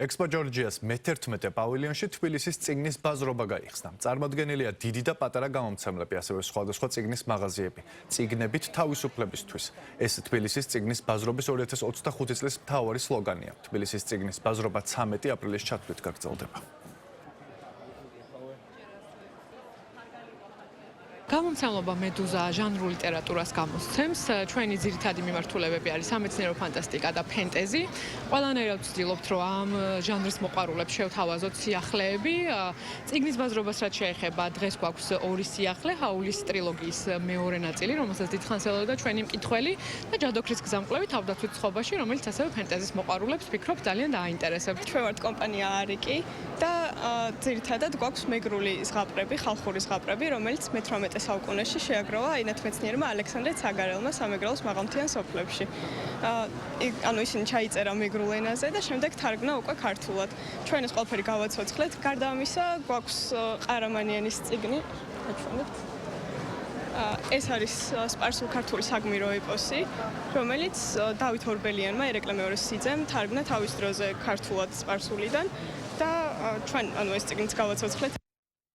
Expo Georgias მე-11 პავილიონში თბილისის წიგნის ბაზრობა გაიხსნა. წარმოდგენილია დიდი და პატარა გამომცემლები, ასევე სხვადასხვა წიგნის მაღაზიები. წიგნებით თავისუფლებისთვის. ეს თბილისის წიგნის ბაზრობის 2025 წლის მთავარი სლოგანია. თბილისის წიგნის ბაზრობა 13 აპრილის ჩათვლით გაგრძელდება. გამომცემლობა მედუზა ჟანრულ ლიტერატურას გამოსცემს. ჩვენი ძირითადი მიმართულებები არის სამეცნიერო ფანტასტიკა და ფენტეზი. ყველანაირად ვცდილობთ, რომ ამ ჟანრის მოყვარულებს შევთავაზოთ სიახლეები. წიგნის ბაზრობას რაც შეეხება, დღეს გვაქვს ორი სიახლე, ჰაულის ტრილოგიის მეორე ნაწილი, რომელსაც დიდხანს ელოდა ჩვენი მკითხველი და ჯადოქრის გზამკვლევი თავდაცვით ცხობაში, რომელიც ასევე ფენტეზის მოყვარულებს ვფიქრობ ძალიან დააინტერესებთ. ჩვენ ვართ კომპანია არიკი და ძირითადად გვაქვს მეგრული ზღაპრები, ხალხური ზღაპრები, რომელიც მე-18 საუკუნეში შეაგროვა ინათმეცნიერმა ალექსანდრე ცაგარელმა სამეგრელოს მაღალმთიან სოფლებში. ანუ ისინი ჩაიწერა მეგრულ ენაზე და შემდეგ თარგმნა უკვე ქართულად. ჩვენ ეს ყველაფერი გავაცოცხლეთ. გარდა ამისა, გვაქვს ყარამანიანის წიგნი, აჩვენებთ. ეს არის სპარსულ-ქართული საგმირო ეპოსი, რომელიც დავით ორბელიანმა ერეკლე მეორის სიძემ თარგმნა თავის დროზე ქართულად სპარსულიდან და ჩვენ ეს წიგნიც გავაცოცხლეთ.